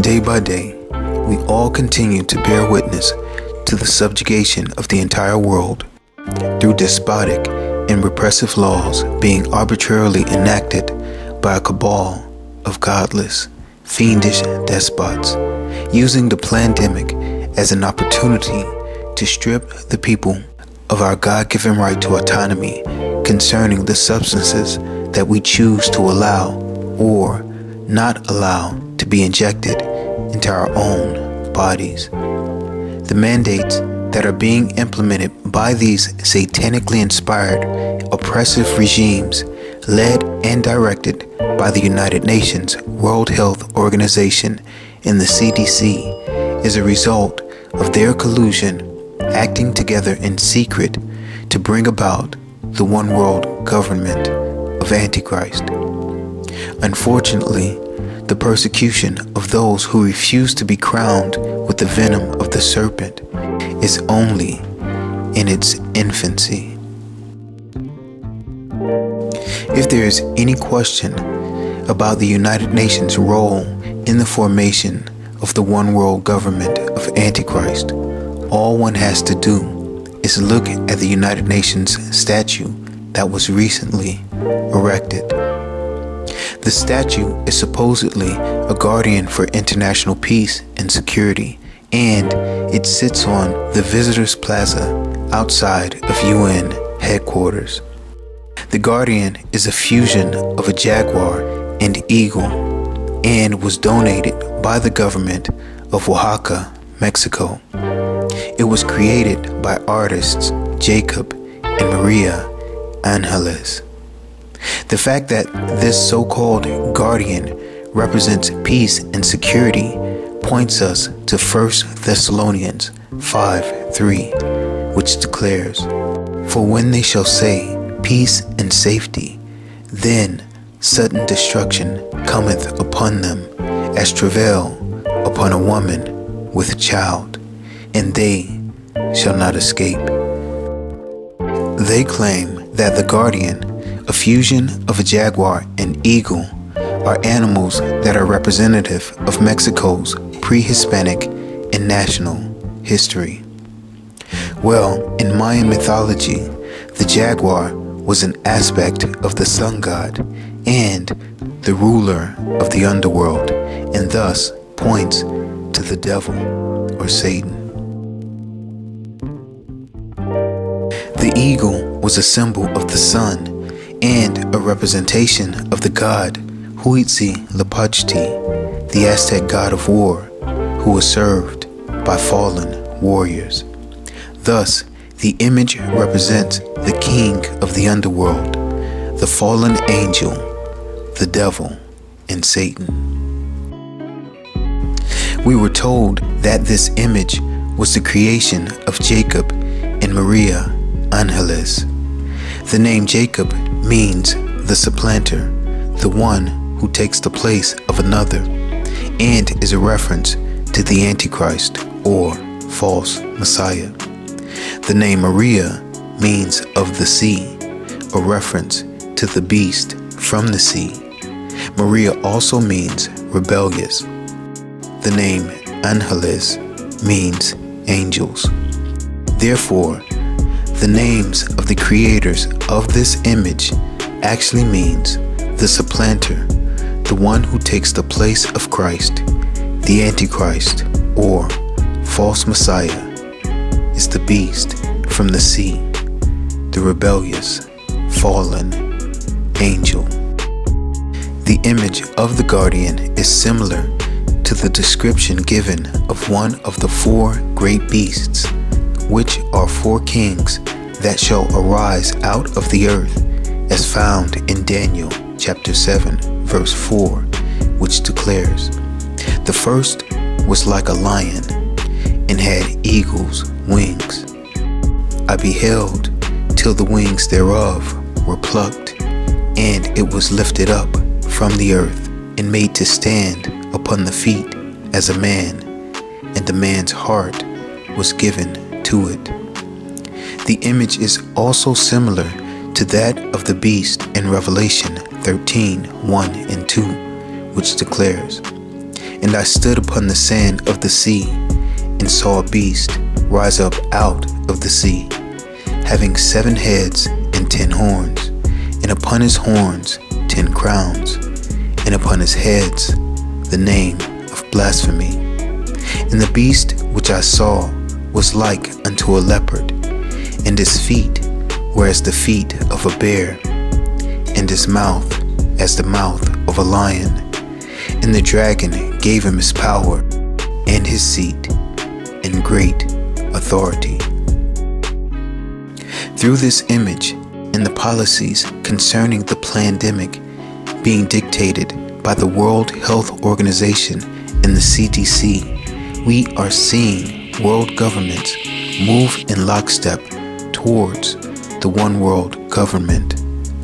Day by day, we all continue to bear witness to the subjugation of the entire world through despotic and repressive laws being arbitrarily enacted by a cabal of godless, fiendish despots, using the pandemic as an opportunity to strip the people of our God-given right to autonomy concerning the substances that we choose to allow or not allow to be injected into our own bodies. The mandates that are being implemented by these satanically inspired, oppressive regimes, led and directed by the United Nations World Health Organization and the CDC, is a result of their collusion, acting together in secret to bring about the one world government of Antichrist. Unfortunately, the persecution of those who refuse to be crowned with the venom of the serpent is only in its infancy. If there is any question about the United Nations' role in the formation of the one world government of Antichrist, all one has to do is look at the United Nations statue that was recently erected. The statue is supposedly a guardian for international peace and security, and it sits on the Visitors Plaza outside of UN headquarters. The guardian is a fusion of a jaguar and eagle and was donated by the government of Oaxaca, Mexico. It was created by artists Jacob and Maria Angeles. The fact that this so-called guardian represents peace and security points us to 1 Thessalonians 5:3, which declares, "For when they shall say, peace and safety, then sudden destruction cometh upon them, as travail upon a woman with child, and they shall not escape." They claim that the guardian, a fusion of a jaguar and eagle, are animals that are representative of Mexico's pre-Hispanic and national history. Well, in Mayan mythology, the jaguar was an aspect of the sun god and the ruler of the underworld, and thus points to the devil or Satan. The eagle was a symbol of the sun and a representation of the god Huitzilopochtli, the Aztec god of war, who was served by fallen warriors. Thus, the image represents the king of the underworld, the fallen angel, the devil, and Satan. We were told that this image was the creation of Jacob and Maria Angeles. The name Jacob means the supplanter, the one who takes the place of another, and is a reference to the Antichrist or false Messiah. The name Maria means of the sea, a reference to the beast from the sea. Maria also means rebellious. The name Angeles means angels. Therefore, the names of the creators of this image actually means the supplanter, the one who takes the place of Christ, the Antichrist, or false Messiah, is the beast from the sea, the rebellious, fallen angel. The image of the guardian is similar to the description given of one of the four great beasts, which are four kings that shall arise out of the earth, as found in Daniel chapter 7, verse 4, which declares, "The first was like a lion, and had eagle's wings. I beheld till the wings thereof were plucked, and it was lifted up from the earth, and made to stand upon the feet as a man, and a man's heart was given to it." The image is also similar to that of the beast in Revelation 13:1 and 2, which declares, And I stood upon the sand of the sea, and saw a beast rise up out of the sea, having 7 heads and 10 horns, and upon his horns 10 crowns, and upon his heads the name of blasphemy. And the beast which I saw was like unto a leopard, and his feet were as the feet of a bear, and his mouth as the mouth of a lion. And the dragon gave him his power, and his seat, and great authority. Through this image and the policies concerning the pandemic being dictated by the World Health Organization and the CDC, we are seeing world governments move in lockstep towards the one world government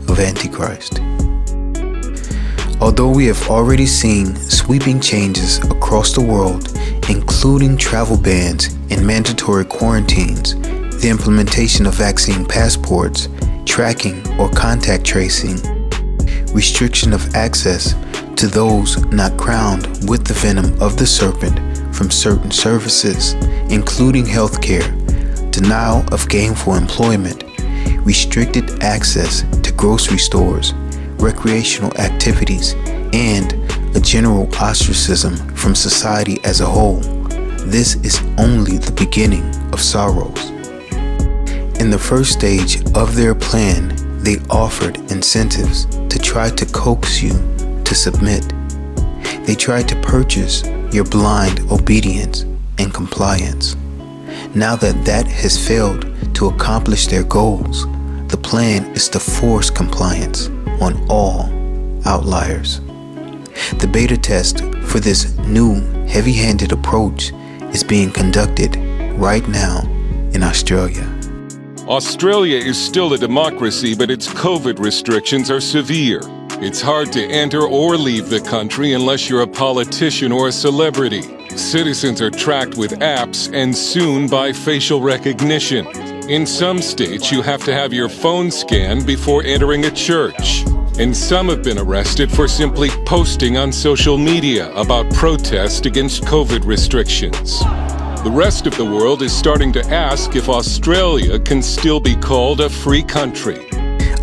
of Antichrist. Although we have already seen sweeping changes across the world, including travel bans and mandatory quarantines, the implementation of vaccine passports, tracking or contact tracing, restriction of access to those not crowned with the venom of the serpent from certain services, including healthcare, denial of gainful employment, restricted access to grocery stores, recreational activities, and a general ostracism from society as a whole. This is only the beginning of sorrows. In the first stage of their plan, they offered incentives to try to coax you to submit. They tried to purchase your blind obedience and compliance. Now that that has failed to accomplish their goals, the plan is to force compliance on all outliers. The beta test for this new heavy-handed approach is being conducted right now in Australia. Australia is still a democracy, but its COVID restrictions are severe. It's hard to enter or leave the country unless you're a politician or a celebrity. Citizens are tracked with apps and soon by facial recognition. In some states, you have to have your phone scanned before entering a church. And some have been arrested for simply posting on social media about protests against COVID restrictions. The rest of the world is starting to ask if Australia can still be called a free country.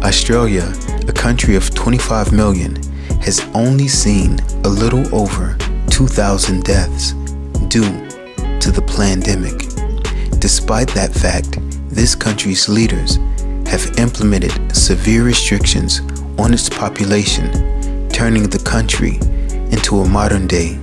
Australia, a country of 25 million, has only seen a little over 2,000 deaths due to the pandemic. Despite that fact, this country's leaders have implemented severe restrictions on its population, turning the country into a modern-day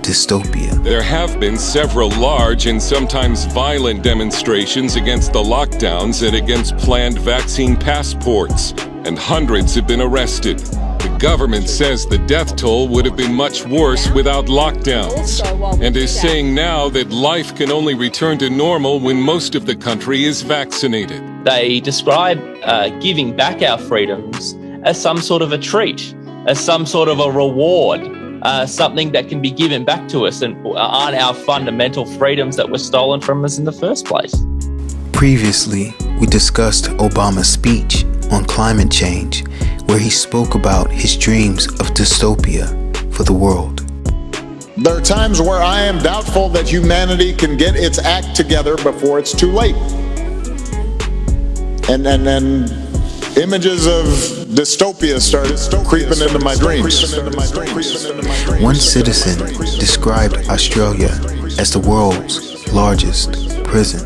dystopia. There have been several large and sometimes violent demonstrations against the lockdowns and against planned vaccine passports, and hundreds have been arrested. The government says the death toll would have been much worse without lockdowns, and is saying now that life can only return to normal when most of the country is vaccinated. They describe giving back our freedoms as some sort of a treat, as some sort of a reward, something that can be given back to us and aren't our fundamental freedoms that were stolen from us in the first place. Previously, we discussed Obama's speech on climate change, where he spoke about his dreams of dystopia for the world. There are times where I am doubtful that humanity can get its act together before it's too late. And images of dystopia started creeping into my dreams. One citizen described Australia as the world's largest prison.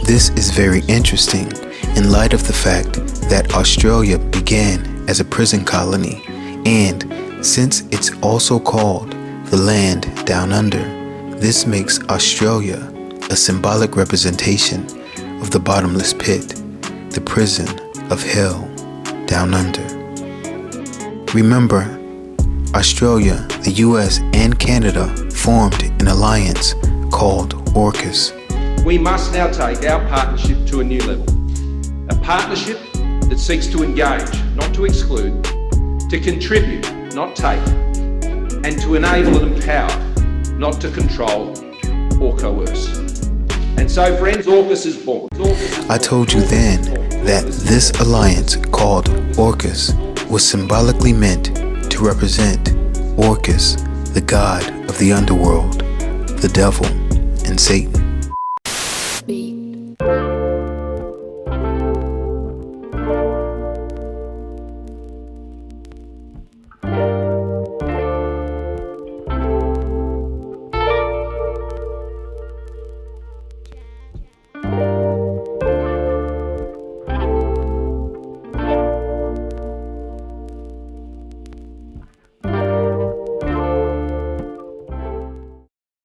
This is very interesting in light of the fact that Australia began as a prison colony, and since it's also called the land down under, this makes Australia a symbolic representation of the bottomless pit, the prison of hell down under. Remember, Australia, the US, and Canada formed an alliance called AUKUS. We must now take our partnership to a new level. A partnership that seeks to engage, not to exclude, to contribute, not take, and to enable and empower, not to control or coerce. And so, friends, AUKUS is born. I told you then that this alliance called AUKUS was symbolically meant to represent AUKUS, the god of the underworld, the devil, and Satan.